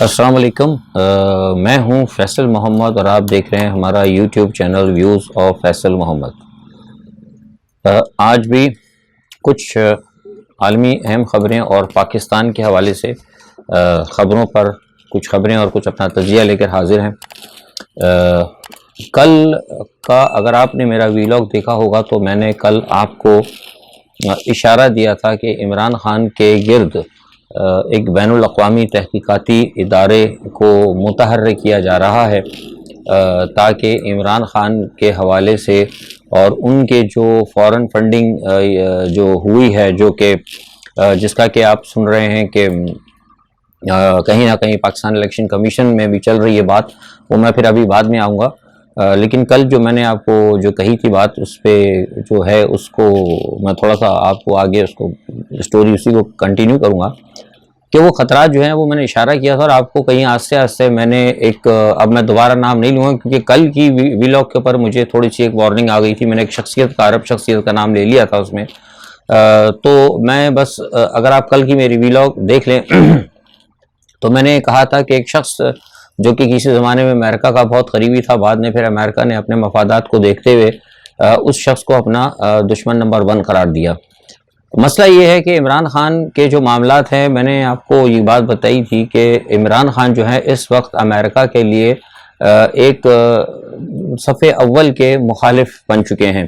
السلام علیکم، میں ہوں فیصل محمد اور آپ دیکھ رہے ہیں ہمارا YouTube channel views of Faisal Muhammad. آج بھی کچھ عالمی اہم خبریں اور پاکستان کے حوالے سے خبروں پر کچھ خبریں اور کچھ اپنا تجزیہ لے کر حاضر ہیں۔ کل کا اگر آپ نے میرا ویلاگ دیکھا ہوگا تو میں نے کل آپ کو اشارہ دیا تھا کہ عمران خان کے گرد ایک بین الاقوامی تحقیقاتی ادارے کو متحرک کیا جا رہا ہے تاکہ عمران خان کے حوالے سے اور ان کے جو فورن فنڈنگ جو ہوئی ہے، جو کہ جس کا کہ آپ سن رہے ہیں کہ کہیں نہ کہیں پاکستان الیکشن کمیشن میں بھی چل رہی ہے بات، وہ میں پھر ابھی بعد میں آؤں گا۔ لیکن کل جو میں نے آپ کو جو کہی تھی بات، اس پہ جو ہے اس کو میں تھوڑا سا آپ کو آگے اس کو سٹوری اسی کو کنٹینیو کروں گا کہ وہ خطرات جو ہیں وہ میں نے اشارہ کیا تھا، اور آپ کو کہیں آہستہ آہستہ میں نے اب میں دوبارہ نام نہیں لوں گا کیونکہ کل کی ویلاگ کے اوپر مجھے تھوڑی سی ایک وارننگ آ گئی تھی۔ میں نے ایک عرب شخصیت کا نام لے لیا تھا اس میں، تو میں بس اگر آپ کل کی میری ویلاگ دیکھ لیں تو میں نے کہا تھا کہ ایک شخص جو کہ کسی زمانے میں امریکہ کا بہت قریبی تھا، بعد میں پھر امریکہ نے اپنے مفادات کو دیکھتے ہوئے اس شخص کو اپنا دشمن نمبر 1 قرار دیا۔ مسئلہ یہ ہے کہ عمران خان کے جو معاملات ہیں، میں نے آپ کو یہ بات بتائی تھی کہ عمران خان جو ہے اس وقت امریکہ کے لیے ایک صف اول کے مخالف بن چکے ہیں۔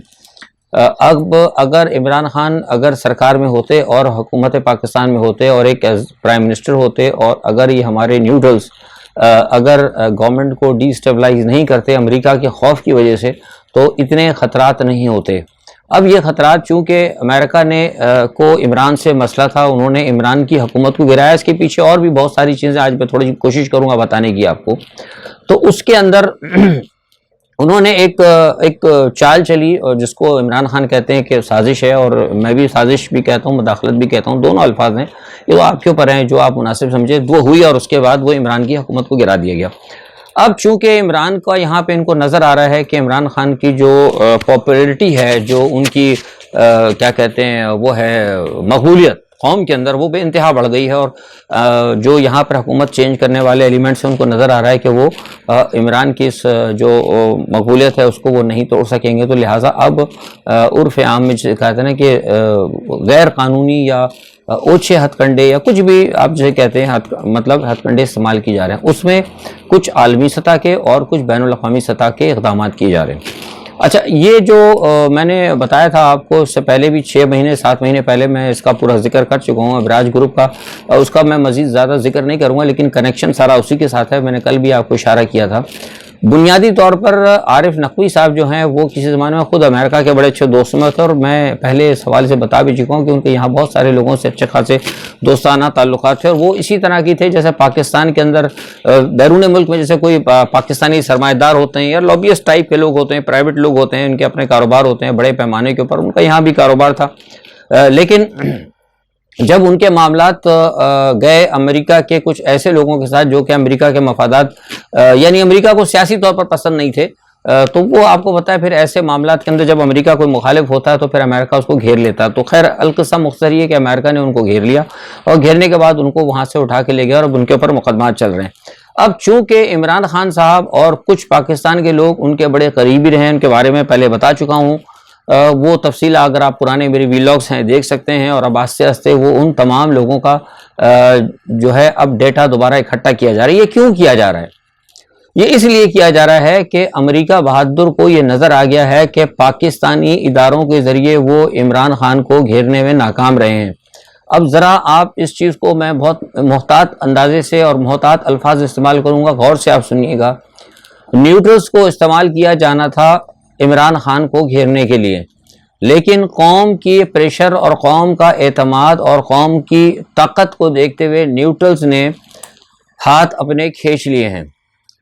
اب اگر عمران خان اگر سرکار میں ہوتے اور حکومت پاکستان میں ہوتے اور ایک پرائم منسٹر ہوتے، اور اگر یہ ہمارے نیوٹرلز اگر گورنمنٹ کو ڈی اسٹیبلائز نہیں کرتے امریکہ کے خوف کی وجہ سے، تو اتنے خطرات نہیں ہوتے۔ اب یہ خطرات چونکہ امریکہ نے کو عمران سے مسئلہ تھا، انہوں نے عمران کی حکومت کو گرایا، اس کے پیچھے اور بھی بہت ساری چیزیں آج میں تھوڑی سی کوشش کروں گا بتانے کی آپ کو۔ تو اس کے اندر انہوں نے ایک چال چلی، اور جس کو عمران خان کہتے ہیں کہ سازش ہے، اور میں بھی سازش بھی کہتا ہوں، مداخلت بھی کہتا ہوں، دونوں الفاظ ہیں، یہ تو آپ کے اوپر ہیں جو آپ مناسب سمجھے۔ وہ ہوئی اور اس کے بعد وہ عمران کی حکومت کو گرا دیا گیا۔ اب چونکہ عمران کا یہاں پہ ان کو نظر آ رہا ہے کہ عمران خان کی جو پاپولیرٹی ہے، جو ان کی کیا کہتے ہیں وہ ہے مقبولیت قوم کے اندر، وہ بے انتہا بڑھ گئی ہے، اور جو یہاں پر حکومت چینج کرنے والے ایلیمنٹس ہیں ان کو نظر آ رہا ہے کہ وہ عمران کی اس جو مقبولیت ہے اس کو وہ نہیں توڑ سکیں گے۔ تو لہٰذا اب عرف عام میں کہتے ہیں نا کہ غیر قانونی یا اوچھے ہتھ کنڈے یا کچھ بھی آپ جسے کہتے ہیں مطلب ہتھ کنڈے استعمال کیے جا رہے ہیں، اس میں کچھ عالمی سطح کے اور کچھ بین الاقوامی سطح کے اقدامات کیے جا رہے ہیں۔ اچھا، یہ جو میں نے بتایا تھا آپ کو اس سے پہلے بھی 6 مہینے 7 مہینے پہلے میں اس کا پورا ذکر کر چکا ہوں، ابراج گروپ کا، اس کا میں مزید زیادہ ذکر نہیں کروں گا، لیکن کنیکشن سارا اسی کے ساتھ ہے۔ میں نے کل بھی آپ کو اشارہ کیا تھا۔ بنیادی طور پر عارف نقوی صاحب جو ہیں وہ کسی زمانے میں خود امریکہ کے بڑے اچھے دوست میں تھے، اور میں پہلے اس حوالے سے بتا بھی چکا ہوں کہ ان کے یہاں بہت سارے لوگوں سے اچھے خاصے دوستانہ تعلقات تھے، اور وہ اسی طرح کی تھے جیسے پاکستان کے اندر بیرون ملک میں جیسے کوئی پاکستانی سرمایہ دار ہوتے ہیں یا لابیسٹ ٹائپ کے لوگ ہوتے ہیں، پرائیویٹ لوگ ہوتے ہیں، ان کے اپنے کاروبار ہوتے ہیں بڑے پیمانے کے اوپر، ان کا یہاں بھی کاروبار تھا۔ لیکن جب ان کے معاملات گئے امریکہ کے کچھ ایسے لوگوں کے ساتھ جو کہ امریکہ کے مفادات یعنی امریکہ کو سیاسی طور پر پسند نہیں تھے، تو وہ آپ کو پتہ ہے پھر ایسے معاملات کے اندر جب امریکہ کوئی مخالف ہوتا ہے تو پھر امریکہ اس کو گھیر لیتا ہے۔ تو خیر القصہ مختصر یہ کہ امریکہ نے ان کو گھیر لیا، اور گھیرنے کے بعد ان کو وہاں سے اٹھا کے لے گیا، اور اب ان کے اوپر مقدمات چل رہے ہیں۔ اب چونکہ عمران خان صاحب اور کچھ پاکستان کے لوگ ان کے بڑے قریبی رہے، ان کے بارے میں پہلے بتا چکا ہوں، وہ تفصیل اگر آپ پرانے میری ویلاگس ہیں دیکھ سکتے ہیں، اور اب آہستہ آہستہ وہ ان تمام لوگوں کا جو ہے اب ڈیٹا دوبارہ اکٹھا کیا جا رہا ہے۔ یہ کیوں کیا جا رہا ہے؟ یہ اس لیے کیا جا رہا ہے کہ امریکہ بہادر کو یہ نظر آ گیا ہے کہ پاکستانی اداروں کے ذریعے وہ عمران خان کو گھیرنے میں ناکام رہے ہیں۔ اب ذرا آپ اس چیز کو میں بہت محتاط اندازے سے اور محتاط الفاظ استعمال کروں گا، غور سے آپ سنیے گا۔ نیوٹرلز کو استعمال کیا جانا تھا عمران خان کو گھیرنے کے لیے، لیکن قوم کی پریشر اور قوم کا اعتماد اور قوم کی طاقت کو دیکھتے ہوئے نیوٹرلز نے ہاتھ اپنے کھینچ لیے ہیں۔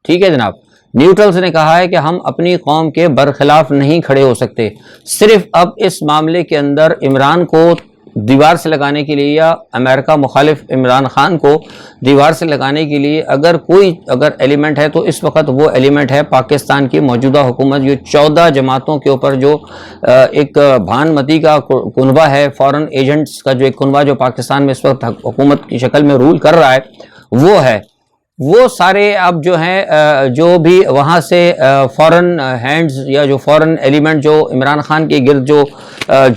ٹھیک ہے جناب، نیوٹرلز نے کہا ہے کہ ہم اپنی قوم کے برخلاف نہیں کھڑے ہو سکتے، صرف اب اس معاملے کے اندر عمران کو دیوار سے لگانے کے لیے یا امریکہ مخالف عمران خان کو دیوار سے لگانے کے لیے اگر ایلیمنٹ ہے تو اس وقت وہ ایلیمنٹ ہے پاکستان کی موجودہ حکومت، جو 14 جماعتوں کے اوپر جو ایک بھان متی کا کنبہ ہے، فورن ایجنٹس کا جو ایک کنبہ جو پاکستان میں اس وقت حکومت کی شکل میں رول کر رہا ہے، وہ ہے۔ وہ سارے اب جو ہیں جو بھی وہاں سے فورن ہینڈز یا جو فورن ایلیمنٹ جو عمران خان کے گرد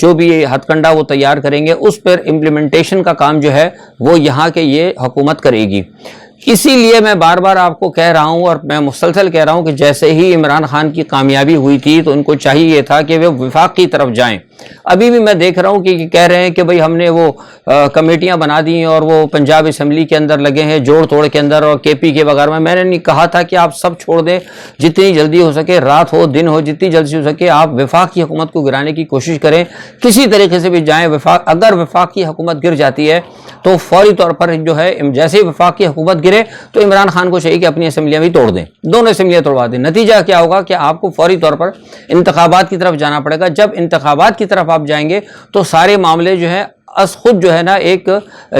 جو بھی ہتھ کنڈا وہ تیار کریں گے، اس پر امپلیمنٹیشن کا کام جو ہے وہ یہاں کے یہ حکومت کرے گی۔ اسی لیے میں بار بار آپ کو کہہ رہا ہوں اور میں مسلسل کہہ رہا ہوں کہ جیسے ہی عمران خان کی کامیابی ہوئی تھی تو ان کو چاہیے تھا کہ وہ وفاق کی طرف جائیں۔ ابھی بھی میں دیکھ رہا ہوں کہ کہہ رہے ہیں کہ بھئی ہم نے وہ کمیٹیاں بنا دی اور وہ پنجاب اسمبلی کے اندر لگے ہیں جوڑ توڑ کے اندر اور کے پی کے وغیرہ میں نے نہیں کہا تھا کہ آپ سب چھوڑ دیں، جتنی جلدی ہو سکے، رات ہو دن ہو، جتنی جلدی ہو سکے آپ وفاق کی حکومت کو گرانے کی کوشش کریں، کسی طریقے سے بھی جائیں۔ اگر وفاق کی حکومت گر جاتی ہے تو فوری طور پر جو ہے جیسے ہی وفاق کی حکومت گرے تو عمران خان کو چاہیے کہ اپنی اسمبلیاں بھی توڑ دیں، دونوں اسمبلیاں توڑوا دیں۔ نتیجہ کیا ہوگا کہ آپ کو فوری طور پر انتخابات کی طرف جانا پڑے گا۔ جب انتخابات کی طرف آپ جائیں گے تو سارے معاملے جو ہیں از خود جو ہے نا ایک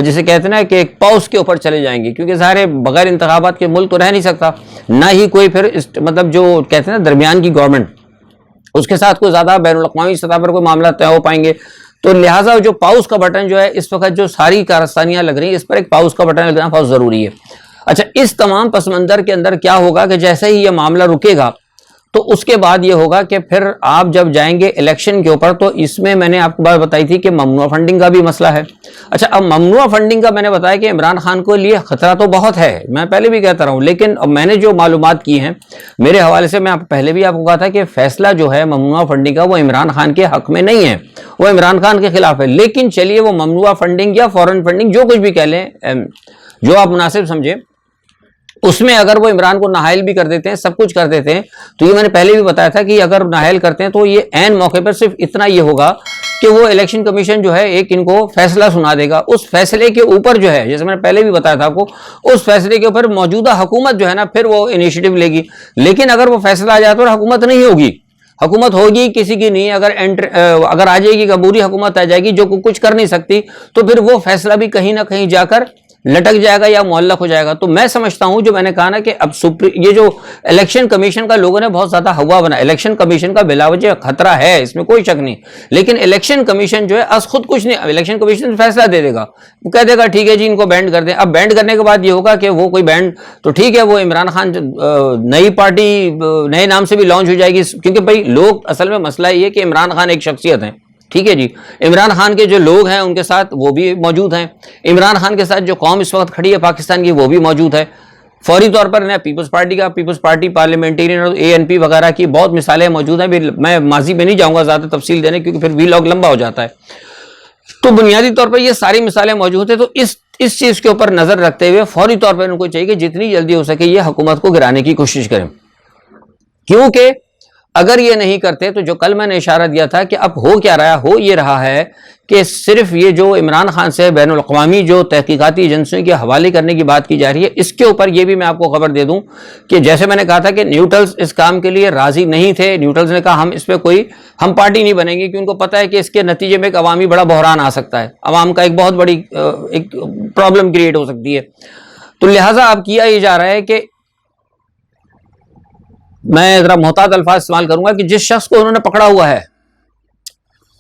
جسے کہتے ہیں نا کہ ایک پاؤس کے اوپر چلے جائیں گے، کیونکہ ظاہر بغیر انتخابات کے ملک تو رہ نہیں سکتا، نہ ہی کوئی پھر مطلب جو کہتے ہیں نا درمیان کی گورنمنٹ اس کے ساتھ کوئی زیادہ بین الاقوامی سطح پر کوئی معاملہ طے ہو پائیں گے۔ تو لہٰذا جو پاؤس کا بٹن جو ہے اس وقت جو ساری کارستانیاں لگ رہی ہیں اس پر ایک پاؤس کا بٹن لگنا بہت ضروری ہے۔ اچھا، اس تمام پس منظر کے اندر کیا ہوگا کہ جیسے ہی یہ معاملہ رکے گا تو اس کے بعد یہ ہوگا کہ پھر آپ جب جائیں گے الیکشن کے اوپر تو اس میں نے آپ کو بات بتائی تھی کہ ممنوع فنڈنگ کا بھی مسئلہ ہے۔ اچھا، اب ممنوع فنڈنگ کا میں نے بتایا کہ عمران خان کو لیے خطرہ تو بہت ہے، میں پہلے بھی کہتا رہا ہوں، لیکن اب میں نے جو معلومات کی ہیں میرے حوالے سے، میں پہلے بھی آپ کو کہا تھا کہ فیصلہ جو ہے ممنوع فنڈنگ کا وہ عمران خان کے حق میں نہیں ہے، وہ عمران خان کے خلاف ہے۔ لیکن چلیے وہ ممنوع فنڈنگ یا فورن فنڈنگ جو کچھ بھی کہہ لیں، جو آپ مناسب سمجھیں، اس میں اگر وہ عمران کو نااہل بھی کر دیتے ہیں، سب کچھ کر دیتے ہیں، تو یہ میں نے پہلے بھی بتایا تھا کہ اگر نااہل کرتے ہیں تو یہ عین موقع پر صرف اتنا یہ ہوگا کہ وہ الیکشن کمیشن جو ہے ایک ان کو فیصلہ سنا دے گا، اس فیصلے کے اوپر جو ہے جیسے میں نے پہلے بھی بتایا تھا آپ کو، اس فیصلے کے اوپر موجودہ حکومت جو ہے نا پھر وہ انیشیٹو لے گی۔ لیکن اگر وہ فیصلہ آ جائے تو حکومت نہیں ہوگی، حکومت ہوگی کسی کی نہیں، اگر آ جائے گی عبوری حکومت آ جائے گی جو کچھ کر نہیں سکتی تو پھر وہ فیصلہ بھی کہیں نہ کہیں جا کر لٹک جائے گا یا معلق ہو جائے گا۔ تو میں سمجھتا ہوں جو میں نے کہا نا کہ اب یہ جو الیکشن کمیشن کا لوگوں نے بہت زیادہ ہوا بنا، الیکشن کمیشن کا بلا وجہ خطرہ ہے، اس میں کوئی شک نہیں، لیکن الیکشن کمیشن جو ہے از خود کچھ نہیں، الیکشن کمیشن فیصلہ دے دے گا، وہ کہہ دے گا ٹھیک ہے جی ان کو بینڈ کر دیں۔ اب بینڈ کرنے کے بعد یہ ہوگا کہ وہ کوئی بینڈ تو ٹھیک ہے، وہ عمران خان نئی پارٹی نئے نام سے بھی لانچ ہو جائے گی، کیونکہ بھائی لوگ اصل میں مسئلہ یہ کہ عمران خان ایک شخصیت ہے، ٹھیک ہے جی، عمران خان کے جو لوگ ہیں ان کے ساتھ وہ بھی موجود ہیں، عمران خان کے ساتھ جو قوم اس وقت کھڑی ہے پاکستان کی وہ بھی موجود ہے۔ فوری طور پر پیپلز پارٹی پارلیمنٹرین اور اے این پی وغیرہ کی بہت مثالیں موجود ہیں، میں ماضی میں نہیں جاؤں گا زیادہ تفصیل دینے کیونکہ پھر ویلاگ لمبا ہو جاتا ہے۔ تو بنیادی طور پر یہ ساری مثالیں موجود ہیں، تو اس چیز کے اوپر نظر رکھتے ہوئے فوری طور پر ان کو چاہیے کہ جتنی جلدی ہو سکے یہ حکومت کو گرانے کی کوشش کریں، کیونکہ اگر یہ نہیں کرتے تو جو کل میں نے اشارہ دیا تھا کہ اب ہو کیا رہا ہو یہ رہا ہے کہ صرف یہ جو عمران خان سے بین الاقوامی جو تحقیقاتی ایجنسیوں کے حوالے کرنے کی بات کی جا رہی ہے، اس کے اوپر یہ بھی میں آپ کو خبر دے دوں کہ جیسے میں نے کہا تھا کہ نیوٹرلز اس کام کے لیے راضی نہیں تھے، نیوٹرلز نے کہا ہم اس پہ ہم پارٹی نہیں بنیں گے کیونکہ ان کو پتہ ہے کہ اس کے نتیجے میں ایک عوامی بڑا بحران آ سکتا ہے، عوام کا ایک بہت بڑی ایک پرابلم کریٹ ہو سکتی ہے۔ تو لہٰذا اب کیا یہ جا رہا ہے کہ میں ذرا محتاط الفاظ استعمال کروں گا کہ جس شخص کو انہوں نے پکڑا ہوا ہے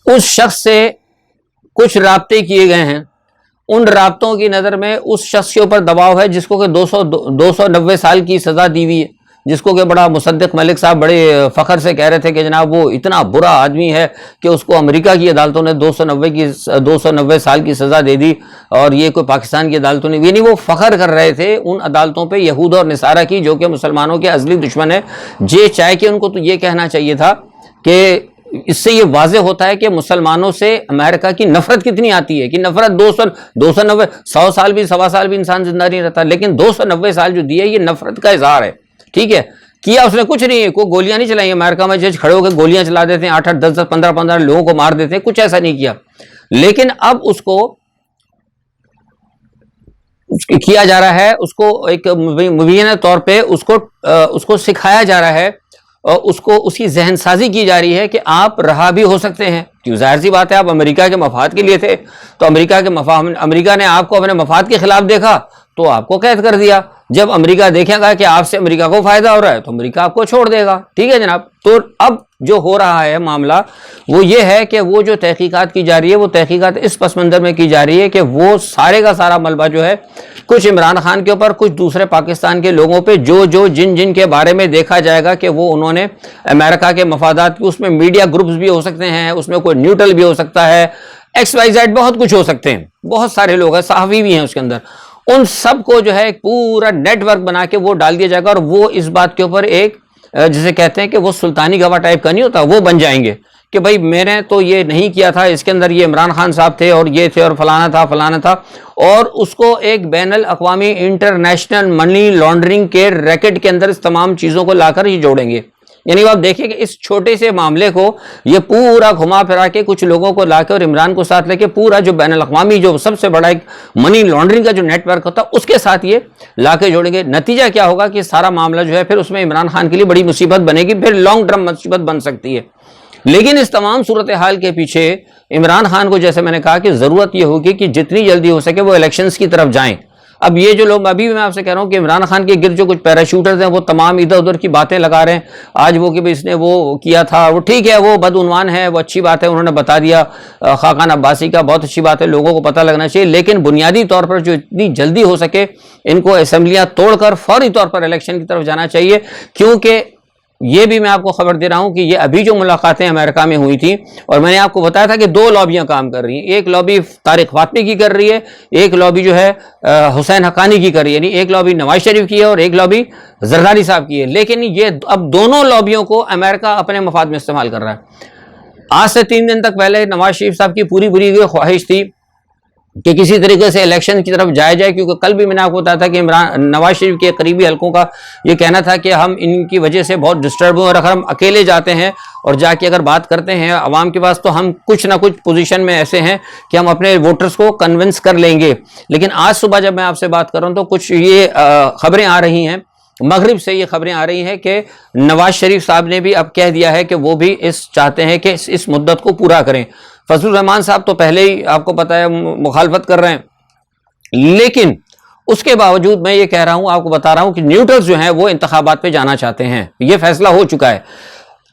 اس شخص سے کچھ رابطے کیے گئے ہیں، ان رابطوں کی نظر میں اس شخص کے اوپر دباؤ ہے جس کو کہ 290 سال کی سزا دی ہوئی ہے، جس کو کہ بڑا مصدق ملک صاحب بڑے فخر سے کہہ رہے تھے کہ جناب وہ اتنا برا آدمی ہے کہ اس کو امریکہ کی عدالتوں نے 290 سال کی سزا دے دی اور یہ کوئی پاکستان کی عدالتوں نے، یعنی وہ فخر کر رہے تھے ان عدالتوں پہ یہود اور نصارہ کی جو کہ مسلمانوں کے ازلی دشمن ہے۔ چاہے کہ ان کو تو یہ کہنا چاہیے تھا کہ اس سے یہ واضح ہوتا ہے کہ مسلمانوں سے امریکہ کی نفرت کتنی آتی ہے، کہ نفرت 290 100 سال بھی 1.25 سال بھی انسان زندہ نہیں رہتا، لیکن 290 سال جو دی ہے یہ نفرت کا اظہار ہے، ٹھیک ہے۔ کیا اس نے کچھ نہیں ہے، کوئی گولیاں نہیں چلائی، امریکہ میں جج کھڑے ہو کے گولیاں چلا دیتے ہیں، 8 10 15 لوگوں کو مار دیتے ہیں، کچھ ایسا نہیں کیا، لیکن اب اس کو کیا جا رہا ہے، اس کو ایک مبینہ طور پہ اس کو سکھایا جا رہا ہے اور اس کو اس کی ذہن سازی کی جا رہی ہے کہ آپ رہا بھی ہو سکتے ہیں، کیوں ظاہر سی بات ہے آپ امریکہ کے مفاد کے لیے تھے تو امریکہ نے آپ کو اپنے مفاد کے خلاف دیکھا تو آپ کو قید کر دیا. جب امریکہ دیکھے گا کہ آپ سے امریکہ کو فائدہ ہو رہا ہے تو امریکہ آپ کو چھوڑ دے گا. ٹھیک ہے جناب. تو اب جو ہو رہا ہے معاملہ وہ یہ ہے کہ وہ جو تحقیقات کی جا رہی ہے وہ تحقیقات اس پس منظر میں کی جا رہی ہے کہ وہ سارے کا سارا ملبہ جو ہے کچھ عمران خان کے اوپر, کچھ دوسرے پاکستان کے لوگوں پہ, جن کے بارے میں دیکھا جائے گا کہ وہ انہوں نے امریکہ کے مفادات کی, اس میں میڈیا گروپس بھی ہو سکتے ہیں, اس میں کوئی نیوٹرل بھی ہو سکتا ہے, XYZ بہت کچھ ہو سکتے ہیں, بہت سارے لوگ ہیں, صحافی بھی ہیں اس کے اندر, ان سب کو جو ہے ایک پورا نیٹ ورک بنا کے وہ ڈال دیا جائے گا اور وہ اس بات کے اوپر ایک جسے کہتے ہیں کہ وہ سلطانی گواہ ٹائپ کا نہیں ہوتا, وہ بن جائیں گے کہ بھائی میں نے تو یہ نہیں کیا تھا, اس کے اندر یہ عمران خان صاحب تھے اور یہ تھے اور فلانا تھا, اور اس کو ایک بین الاقوامی انٹرنیشنل منی لانڈرنگ کے ریکٹ کے اندر اس تمام چیزوں کو لا کر یہ جوڑیں گے. یعنی آپ دیکھیں کہ اس چھوٹے سے معاملے کو یہ پورا گھما پھرا کے کچھ لوگوں کو لا کے اور عمران کو ساتھ لے کے پورا جو بین الاقوامی جو سب سے بڑا ایک منی لانڈرنگ کا جو نیٹ ورک ہوتا ہے اس کے ساتھ یہ لا کے جوڑیں گے. نتیجہ کیا ہوگا کہ سارا معاملہ جو ہے پھر اس میں عمران خان کے لیے بڑی مصیبت بنے گی, پھر لانگ ٹرم مصیبت بن سکتی ہے. لیکن اس تمام صورتحال کے پیچھے عمران خان کو جیسے میں نے کہا کہ ضرورت یہ ہوگی کہ جتنی جلدی ہو سکے وہ الیکشنز کی طرف جائیں. اب یہ جو لوگ, ابھی میں آپ سے کہہ رہا ہوں کہ عمران خان کے گرد جو کچھ پیراشوٹرز ہیں وہ تمام ادھر ادھر کی باتیں لگا رہے ہیں. آج وہ کہ اس نے وہ کیا تھا, وہ ٹھیک ہے, وہ بدعنوان ہے, وہ اچھی بات ہے, انہوں نے بتا دیا خاقان عباسی کا, بہت اچھی بات ہے, لوگوں کو پتہ لگنا چاہیے. لیکن بنیادی طور پر جو اتنی جلدی ہو سکے ان کو اسمبلیاں توڑ کر فوری طور پر الیکشن کی طرف جانا چاہیے. کیونکہ یہ بھی میں آپ کو خبر دے رہا ہوں کہ یہ ابھی جو ملاقاتیں امریکہ میں ہوئی تھیں, اور میں نے آپ کو بتایا تھا کہ 2 لابیاں کام کر رہی ہیں. ایک لابی طارق فاطمی کی کر رہی ہے, ایک لابی جو ہے حسین حقانی کی کر رہی ہے, یعنی ایک لابی نواز شریف کی ہے اور ایک لابی زرداری صاحب کی ہے. لیکن یہ اب دونوں لابیوں کو امریکہ اپنے مفاد میں استعمال کر رہا ہے. آج سے 3 دن تک پہلے نواز شریف صاحب کی پوری خواہش تھی کہ کسی طریقے سے الیکشن کی طرف جایا جائے, کیونکہ کل بھی میں نے آپ کو بتایا تھا کہ نواز شریف کے قریبی حلقوں کا یہ کہنا تھا کہ ہم ان کی وجہ سے بہت ڈسٹرب ہوئے, اور اگر ہم اکیلے جاتے ہیں اور جا کے اگر بات کرتے ہیں عوام کے پاس تو ہم کچھ نہ کچھ پوزیشن میں ایسے ہیں کہ ہم اپنے ووٹرز کو کنونس کر لیں گے. لیکن آج صبح جب میں آپ سے بات کر رہا ہوں تو کچھ یہ خبریں آ رہی ہیں, مغرب سے یہ خبریں آ رہی ہیں کہ نواز شریف صاحب نے بھی اب کہہ دیا ہے کہ وہ بھی چاہتے ہیں کہ اس مدت کو پورا کریں. فضل الرحمان صاحب تو پہلے ہی آپ کو پتہ ہے مخالفت کر رہے ہیں, لیکن اس کے باوجود میں یہ کہہ رہا ہوں, آپ کو بتا رہا ہوں کہ نیوٹرلز جو ہیں وہ انتخابات پہ جانا چاہتے ہیں. یہ فیصلہ ہو چکا ہے.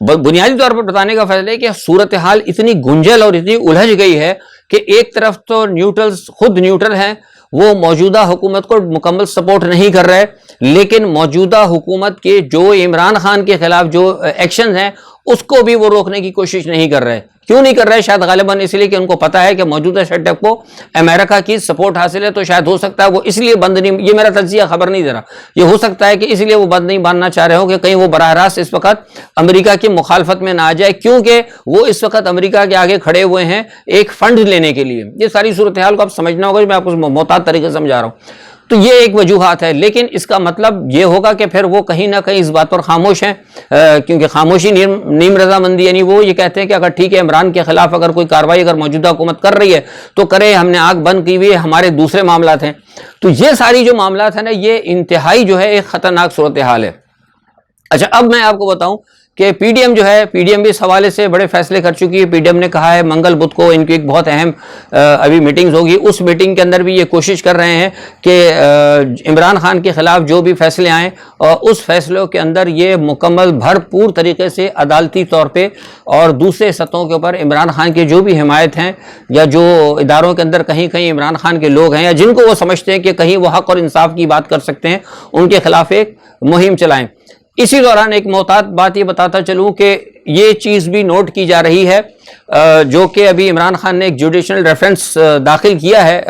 بنیادی طور پر بتانے کا فیصلہ ہے کہ صورتحال اتنی گنجل اور اتنی الجھ گئی ہے کہ ایک طرف تو نیوٹرلز خود نیوٹرل ہیں, وہ موجودہ حکومت کو مکمل سپورٹ نہیں کر رہے, لیکن موجودہ حکومت کے جو عمران خان کے خلاف جو ایکشنز ہیں اس کو بھی وہ روکنے کی کوشش نہیں کر رہے. کیوں نہیں کر رہے؟ شاید غالباً اس لیے کہ ان کو پتا ہے کہ موجودہ سیٹ اپ کو امریکہ کی سپورٹ حاصل ہے, تو شاید ہو سکتا ہے وہ اس لیے بند نہیں, یہ میرا تجزیہ خبر نہیں دے رہا, یہ ہو سکتا ہے کہ اس لیے وہ بند نہیں باندھنا چاہ رہے ہو کہ کہیں وہ براہ راست اس وقت امریکہ کی مخالفت میں نہ آ جائے, کیونکہ وہ اس وقت امریکہ کے آگے کھڑے ہوئے ہیں ایک فنڈ لینے کے لیے. یہ ساری صورتحال کو آپ سمجھنا ہوگا, میں آپ کو محتاط طریقے سے سمجھا رہا ہوں. تو یہ ایک وجوہات ہے, لیکن اس کا مطلب یہ ہوگا کہ پھر وہ کہیں نہ کہیں اس بات پر خاموش ہیں, کیونکہ خاموشی نیم رضامندی, یعنی وہ یہ کہتے ہیں کہ اگر ٹھیک ہے عمران کے خلاف اگر کوئی کارروائی اگر موجودہ حکومت کر رہی ہے تو کرے, ہم نے آنکھ بند کی ہوئی ہے, ہمارے دوسرے معاملات ہیں. تو یہ ساری جو معاملات ہیں نا, یہ انتہائی جو ہے ایک خطرناک صورتحال ہے. اچھا, اب میں آپ کو بتاؤں کہ پی ڈی ایم جو ہے, پی ڈی ایم بھی اس حوالے سے بڑے فیصلے کر چکی ہے. پی ڈی ایم نے کہا ہے منگل بدھ کو ان کی ایک بہت اہم ابھی میٹنگز ہوگی, اس میٹنگ کے اندر بھی یہ کوشش کر رہے ہیں کہ عمران خان کے خلاف جو بھی فیصلے آئیں اور اس فیصلوں کے اندر یہ مکمل بھرپور طریقے سے عدالتی طور پہ اور دوسرے سطحوں کے اوپر عمران خان کے جو بھی حمایت ہیں یا جو اداروں کے اندر کہیں کہیں عمران خان کے لوگ ہیں یا جن کو وہ سمجھتے ہیں کہ کہیں وہ حق اور انصاف کی بات کر سکتے ہیں, ان کے خلاف ایک مہم چلائیں. اسی دوران ایک محتاط بات یہ بتاتا چلوں کہ یہ چیز بھی نوٹ کی جا رہی ہے جو کہ ابھی عمران خان نے ایک جوڈیشنل ریفرنس داخل کیا ہے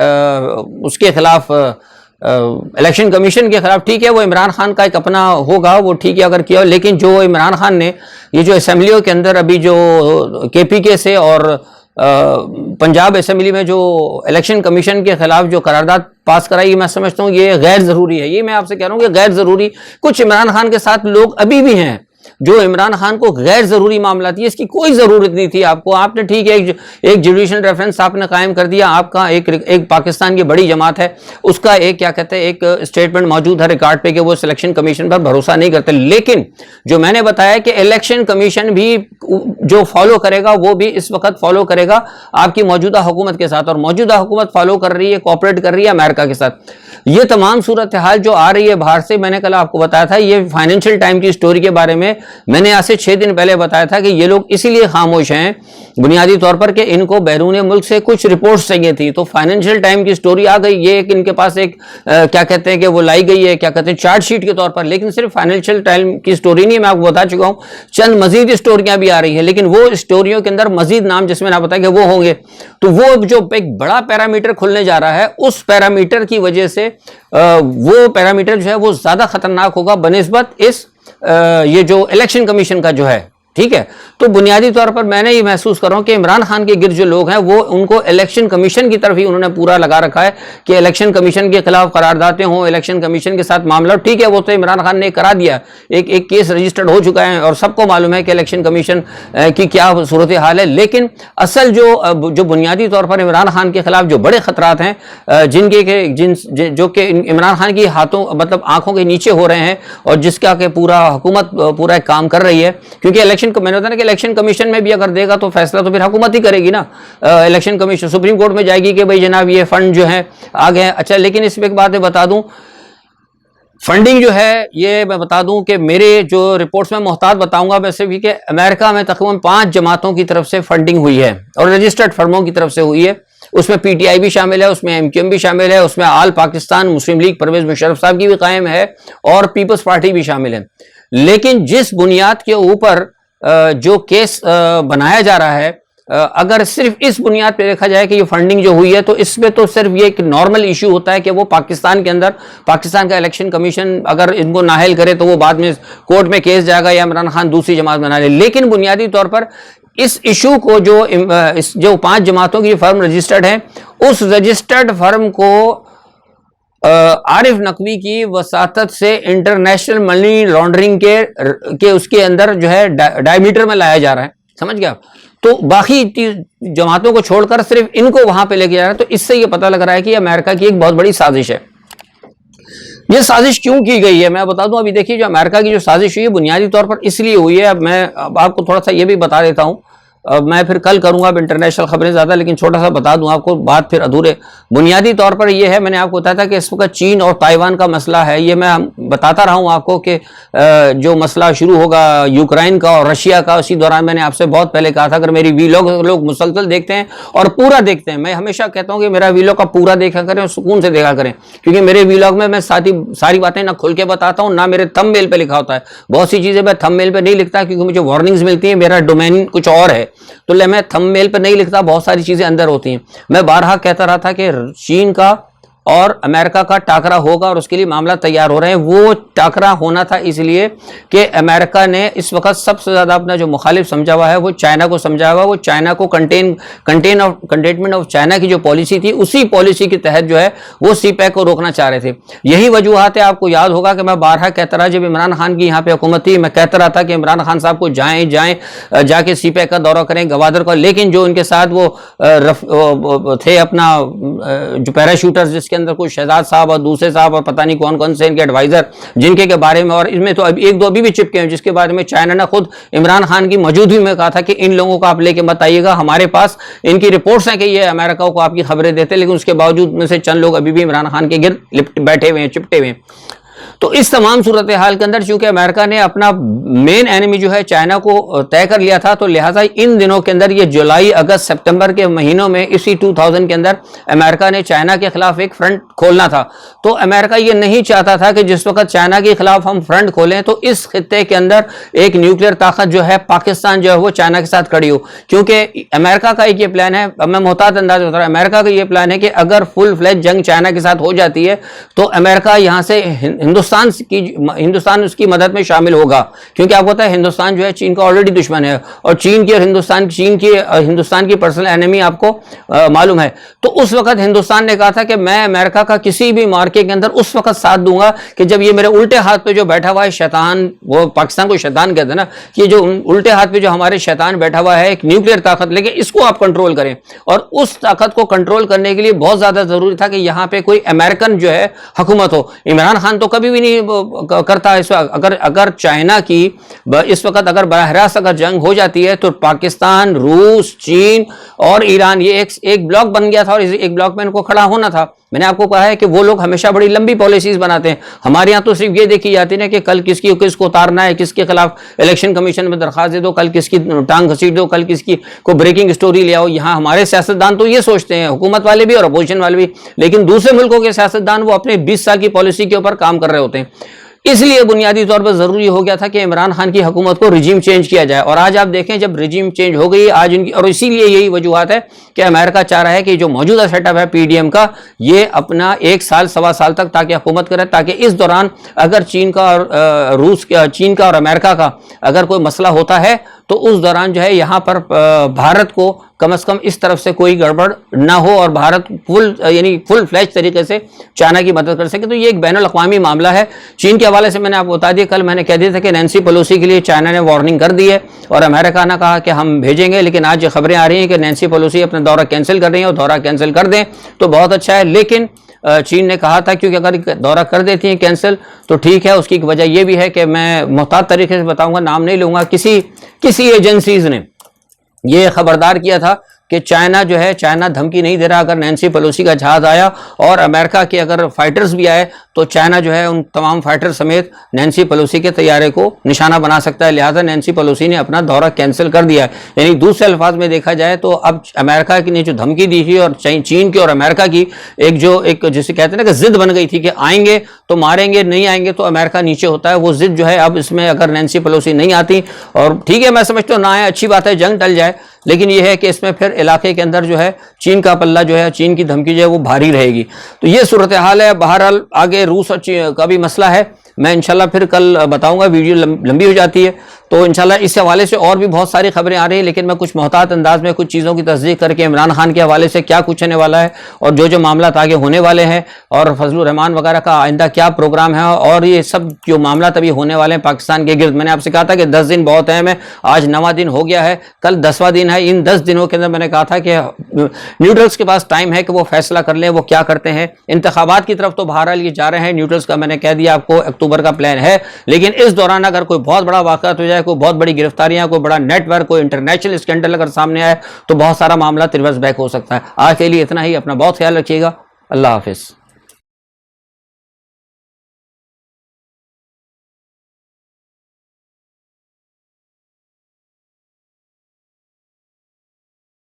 اس کے خلاف, الیکشن کمیشن کے خلاف. ٹھیک ہے, وہ عمران خان کا ایک اپنا ہوگا, وہ ٹھیک ہے اگر کیا, لیکن جو عمران خان نے یہ جو اسمبلیوں کے اندر ابھی جو کے پی کے سے اور پنجاب اسمبلی میں جو الیکشن کمیشن کے خلاف جو قرارداد پاس کرائی, میں سمجھتا ہوں یہ غیر ضروری ہے. یہ میں آپ سے کہہ رہا ہوں کہ غیر ضروری, کچھ عمران خان کے ساتھ لوگ ابھی بھی ہیں جو عمران خان کو غیر ضروری معاملات یہ اس کی کوئی ضرورت نہیں تھی آپ نے ٹھیک ہے ایک جوڈیشل ریفرنس آپ نے قائم کر دیا, آپ کا ایک پاکستان کی بڑی جماعت ہے اس کا ایک کیا کہتے ہیں ایک اسٹیٹمنٹ موجود ہے ریکارڈ پہ کہ وہ سلیکشن کمیشن پر بھروسہ نہیں کرتے, لیکن جو میں نے بتایا کہ الیکشن کمیشن بھی جو فالو کرے گا وہ بھی اس وقت فالو کرے گا آپ کی موجودہ حکومت کے ساتھ, اور موجودہ حکومت فالو کر رہی ہے, کوآپریٹ کر رہی ہے امریکہ کے ساتھ. یہ تمام صورتحال جو آ رہی ہے باہر سے, میں نے کل آپ کو بتایا تھا یہ فائنینشیل ٹائم کی سٹوری کے بارے میں میں نے آج سے 6 دن پہلے بتایا تھا کہ یہ لوگ اسی لیے خاموش ہیں بنیادی طور پر کہ ان کو بیرون ملک سے کچھ رپورٹس چاہیے تھی. تو فائنینشیل ٹائم کی سٹوری آ گئی, یہ ان کے پاس ایک کیا کہتے ہیں کہ وہ لائی گئی ہے کیا کہتے ہیں چارٹ شیٹ کے طور پر, لیکن صرف فائنینشیل ٹائم کی سٹوری نہیں, میں آپ کو بتا چکا ہوں چند مزید سٹوریاں بھی آ رہی ہیں, لیکن وہ سٹوریوں کے اندر مزید نام جس میں نے بتایا کہ وہ ہوں گے. تو وہ جو ایک بڑا پیرامیٹر کھلنے جا رہا ہے اس پیرامیٹر کی وجہ سے وہ پیرامیٹر جو ہے وہ زیادہ خطرناک ہوگا بنسبت اس یہ جو الیکشن کمیشن کا جو ہے. ٹھیک ہے, تو بنیادی طور پر میں نے یہ محسوس کر رہا ہوں کہ عمران خان کے گرد جو لوگ ہیں وہ ان کو الیکشن کمیشن کی طرف ہی انہوں نے پورا لگا رکھا ہے کہ الیکشن کمیشن کے خلاف قراردادیں ہوں, الیکشن کمیشن کے ساتھ معاملہ. ٹھیک ہے, وہ تو عمران خان نے کرا دیا, ایک کیس رجسٹرڈ ہو چکا ہے اور سب کو معلوم ہے کہ الیکشن کمیشن کی کیا صورتحال ہے, لیکن اصل جو بنیادی طور پر عمران خان کے خلاف جو بڑے خطرات ہیں جو کہ عمران خان کی ہاتھوں مطلب آنکھوں کے نیچے ہو رہے ہیں اور جس کا کہ پورا حکومت پورا ایک کام کر رہی ہے, کیونکہ میں نے بتایا کہ الیکشن کمیشن میں بھی اگر دے گا تو فیصلہ تو پھر حکومت ہی کرے گی نا. الیکشن کمیشن سپریم کورٹ میں جائے گی کہ بھائی جناب یہ فنڈ جو ہے آگے ہیں. اچھا, لیکن اس پہ ایک بات بتا دوں, فنڈنگ جو ہے یہ میں بتا دوں کہ میرے جو رپورٹس میں محتاط بتاؤں گا ویسے بھی کہ امریکہ میں تقریباً 5 جماعتوں کی طرف سے فنڈنگ ہوئی ہے اور رجسٹرڈ فرموں کی طرف سے ہوئی ہے. اس میں پی ٹی آئی بھی شامل ہے, اس میں ایم کیو ایم بھی شامل ہے, اس میں آل پاکستان مسلم لیگ پرویز مشرف صاحب کی بھی قائم ہے اور پیپلز پارٹی بھی شامل ہے. لیکن جس بنیاد کے اوپر جو کیس بنایا جا رہا ہے, اگر صرف اس بنیاد پہ دیکھا جائے کہ یہ فنڈنگ جو ہوئی ہے تو اس میں تو صرف یہ ایک نارمل ایشو ہوتا ہے کہ وہ پاکستان کے اندر پاکستان کا الیکشن کمیشن اگر ان کو نااہل کرے تو وہ بعد میں کورٹ میں کیس جائے گا یا عمران خان دوسری جماعت بنا لے. لیکن بنیادی طور پر اس ایشو کو جو 5 جماعتوں کی فرم رجسٹرڈ ہیں اس رجسٹرڈ فرم کو عارف نقوی کی وساطت سے انٹرنیشنل منی لانڈرنگ کے اس کے اندر جو ہے ڈائمیٹر میں لایا جا رہا ہے. سمجھ گیا, تو باقی جماعتوں کو چھوڑ کر صرف ان کو وہاں پہ لے کے جا رہا ہے. تو اس سے یہ پتہ لگ رہا ہے کہ یہ امریکہ کی ایک بہت بڑی سازش ہے. یہ سازش کیوں کی گئی ہے میں بتا دوں. ابھی دیکھیے جو امریکہ کی جو سازش ہوئی ہے بنیادی طور پر اس لیے ہوئی ہے, اب میں آپ کو تھوڑا سا یہ بھی بتا دیتا ہوں, میں پھر کل کروں گا اب انٹرنیشنل خبریں زیادہ, لیکن چھوٹا سا بتا دوں آپ کو, بات پھر ادھورے. بنیادی طور پر یہ ہے, میں نے آپ کو بتایا تھا کہ اس وقت چین اور تائیوان کا مسئلہ ہے. یہ میں بتاتا رہا ہوں آپ کو کہ جو مسئلہ شروع ہوگا یوکرائن کا اور رشیا کا, اسی دوران میں نے آپ سے بہت پہلے کہا تھا اگر میری ویلاگ لوگ مسلسل دیکھتے ہیں اور پورا دیکھتے ہیں, میں ہمیشہ کہتا ہوں کہ میرا ویلاگ کا پورا دیکھا کریں اور سکون سے دیکھا کریں, کیونکہ میرے ویلاگ میں میں ساری باتیں نہ کھل کے بتاتا ہوں نہ میرے تھم میل پہ لکھا ہوتا ہے. بہت سی چیزیں میں تھم میل پہ نہیں لکھتا کیونکہ مجھے وارننگز ملتی ہیں, میرا ڈومین کچھ اور ہے, تو میں تھم میل پہ نہیں لکھتا, بہت ساری چیزیں اندر ہوتی ہیں. میں بارہا کہتا رہا تھا کہ چین کا اور امریکہ کا ٹاکرا ہوگا اور اس کے لیے معاملہ تیار ہو رہے ہیں. وہ ٹاکرا ہونا تھا اس لیے کہ امریکہ نے اس وقت سب سے زیادہ اپنا جو مخالف سمجھا ہوا ہے وہ چائنا کو سمجھا ہوا ہے. وہ چائنا کو کنٹینمنٹ آف چائنا کی جو پالیسی تھی اسی پالیسی کے تحت جو ہے وہ سی پیک کو روکنا چاہ رہے تھے. یہی وجوہات ہے, آپ کو یاد ہوگا کہ میں بارہا کہتا رہا جب عمران خان کی یہاں پہ حکومت تھی, میں کہتا رہا تھا کہ عمران خان صاحب کو جائیں جا کے سی پیک کا دورہ کریں گوادر کو, لیکن جو ان کے ساتھ وہ تھے اپنا جو پیراشوٹرز جس کے اندر کوئی شہزاد صاحب اور دوسرے صاحب اور پتہ نہیں کون سے ان کے ایڈوائزر جن کے بارے میں, اور اس میں تو ایک دو ابھی بھی چپکے ہیں جس کے بارے میں چائنا نے خود عمران خان کی موجودگی میں کہا تھا کہ ان لوگوں کو آپ لے کے مت آئیے گا, ہمارے پاس ان کی رپورٹس ہیں کہ یہ امریکہ کو آپ کی خبریں دیتے, لیکن اس کے باوجود میں سے چند لوگ ابھی بھی عمران خان کے گرد بیٹھے ہوئے ہیں, چپٹے ہوئے ہیں. تو اس تمام صورتحال کے اندر چونکہ امریکہ نے اپنا مین اینیمی جو ہے چائنا کو طے کر لیا تھا, تو لہٰذا ان دنوں کے اندر یہ جولائی اگست سپتمبر کے مہینوں میں اسی 2000 کے اندر امریکہ نے چائنا کے خلاف ایک فرنٹ کھولنا تھا. تو امریکہ یہ نہیں چاہتا تھا کہ جس وقت چائنا کے خلاف ہم فرنٹ کھولیں تو اس خطے کے اندر ایک نیوکلیر طاقت جو ہے پاکستان جو ہے وہ چائنا کے ساتھ کھڑی ہو, کیونکہ امریکہ کا ایک یہ پلان ہے, اب میں محتاط انداز بتا رہا ہوں, امریکہ کا یہ پلان ہے کہ اگر فل فلیج جنگ چائنا کے ساتھ ہو جاتی ہے تو امریکہ یہاں سے ہندوستان ہندوستان اس کی مدد میں شامل ہوگا، کیونکہ آپ کو پتا ہے ہندوستان جو ہے چین کا آلریڈی دشمن ہے، اور چین کی اور ہندوستان کی پرسنل اینمی آپ کو معلوم ہے۔ تو اس وقت ہندوستان نے کہا تھا کہ میں امریکہ کا کسی بھی مارکے کے اندر اس وقت ساتھ دوں گا کہ جب یہ میرے الٹے ہاتھ پہ جو بیٹھا ہوا ہے شیطان، وہ پاکستان کو شیطان کہتے ہیں نا، کہ جو الٹے ہاتھ پہ جو ہمارے شیطان بیٹھا ہوا ہے ایک نیوکلیئر طاقت، لیکن اس کو آپ کنٹرول کریں۔ اور اس طاقت کو کنٹرول کرنے کے لیے بہت زیادہ ضروری تھا کہ یہاں پہ کوئی امریکن جو ہے حکومت ہو۔ عمران خان تو کبھی بھی نہیں کرتا اس وقت۔ اگر چائنا کی اس وقت اگر براہ راست اگر جنگ ہو جاتی ہے تو پاکستان، روس، چین اور ایران یہ ایک بلاک بن گیا تھا، اور ایک بلاک میں ان کو کھڑا ہونا تھا۔ میں نے آپ کو کہا ہے کہ وہ لوگ ہمیشہ بڑی لمبی پالیسیز بناتے ہیں، ہمارے یہاں تو صرف یہ دیکھی جاتی ہے کہ کل کس کو اتارنا ہے، کس کے خلاف الیکشن کمیشن میں درخواست دے دو، کل کس کی ٹانگ گھسیٹ دو، کل کس کی کو بریکنگ سٹوری لے آؤ۔ یہاں ہمارے سیاستدان تو یہ سوچتے ہیں، حکومت والے بھی اور اپوزیشن والے بھی، لیکن دوسرے ملکوں کے سیاستدان وہ اپنے 20 سال کی پالیسی کے اوپر کام کر رہے ہوتے ہیں۔ اس لیے بنیادی طور پر ضروری ہو گیا تھا کہ عمران خان کی حکومت کو رجیم چینج کیا جائے، اور آج آپ دیکھیں جب رجیم چینج ہو گئی آج ان کی، اور اسی لیے یہی وجوہات ہے کہ امریکہ چاہ رہا ہے کہ جو موجودہ سیٹ اپ ہے پی ڈی ایم کا، یہ اپنا 1 سال سوا سال تک تاکہ حکومت کرے، تاکہ اس دوران اگر چین کا اور امریکہ کا اگر کوئی مسئلہ ہوتا ہے تو اس دوران جو ہے یہاں پر بھارت کو کم از کم اس طرف سے کوئی گڑبڑ نہ ہو، اور بھارت فل فلیج طریقے سے چائنا کی مدد کر سکے۔ تو یہ ایک بین الاقوامی معاملہ ہے۔ چین کے حوالے سے میں نے آپ کو بتا دیا، کل میں نے کہہ دیا تھا کہ نینسی پیلوسی کے لیے چائنا نے وارننگ کر دی ہے، اور امریکہ نے کہا کہ ہم بھیجیں گے، لیکن آج یہ خبریں آ رہی ہیں کہ نینسی پیلوسی اپنا دورہ کینسل کر رہی ہیں، اور دورہ کینسل کر دیں تو بہت اچھا ہے۔ لیکن چین نے کہا تھا کیونکہ اگر دورہ کر دیتی ہیں کینسل تو ٹھیک ہے، اس کی وجہ یہ بھی ہے کہ میں محتاط طریقے سے بتاؤں گا، نام نہیں لوں گا، کسی ایجنسیز نے یہ خبردار کیا تھا کہ چائنا دھمکی نہیں دے رہا، اگر نینسی پیلوسی کا جہاز آیا اور امریکہ کے اگر فائٹرز بھی آئے تو چائنا جو ہے ان تمام فائٹر سمیت نینسی پیلوسی کے طیارے کو نشانہ بنا سکتا ہے، لہٰذا نینسی پیلوسی نے اپنا دورہ کینسل کر دیا ہے۔ یعنی دوسرے الفاظ میں دیکھا جائے تو اب امریکہ کی نے جو دھمکی دی تھی اور چین کی اور امریکہ کی ایک جسے کہتے ہیں نا کہ ضد بن گئی تھی کہ آئیں گے تو ماریں گے، نہیں آئیں گے تو امریکہ نیچے ہوتا ہے، وہ ضد جو ہے اب اس میں اگر نینسی پیلوسی نہیں آتی، اور ٹھیک ہے میں سمجھتا ہوں نہ آئے اچھی بات ہے، جنگ ٹل جائے، لیکن یہ ہے کہ اس میں پھر علاقے کے اندر جو ہے چین کا پلہ جو ہے، چین کی دھمکی جو ہے وہ بھاری رہے گی۔ تو یہ صورتحال ہے۔ بہرحال آگے روس اور کا بھی مسئلہ ہے، میں انشاءاللہ پھر کل بتاؤں گا، ویڈیو لمبی ہو جاتی ہے تو انشاءاللہ اس حوالے سے اور بھی بہت ساری خبریں آ رہی ہیں، لیکن میں کچھ محتاط انداز میں کچھ چیزوں کی تصدیق کر کے عمران خان کے حوالے سے کیا کچھ ہونے والا ہے، اور جو معاملات آگے ہونے والے ہیں، اور فضل الرحمان وغیرہ کا آئندہ کیا پروگرام ہے، اور یہ سب جو معاملات ابھی ہونے والے ہیں پاکستان کے گرد۔ میں نے آپ سے کہا تھا کہ 10 دن بہت اہم ہے، آج 9واں دن ہو گیا ہے، کل 10واں دن ہے۔ ان 10 دنوں کے اندر میں نے کہا تھا کہ نیوٹرلز کے پاس ٹائم ہے کہ وہ فیصلہ کر لیں وہ کیا کرتے ہیں۔ انتخابات کی طرف تو بہرحال یہ جا رہے ہیں، نیوٹرلز کا میں نے کہہ دیا آپ کو اکتوبر کا پلان ہے، لیکن اس دوران اگر کوئی بہت بڑا واقعات ہو جائے، کوئی بہت بڑی گرفتاریاں، کوئی بڑا نیٹ ورک، کوئی انٹرنیشنل اسکینڈل اگر سامنے آئے تو بہت سارا معاملہ ریورس بیک ہو سکتا ہے۔ آج کے لیے اتنا ہی، اپنا بہت خیال رکھیے گا، اللہ حافظ۔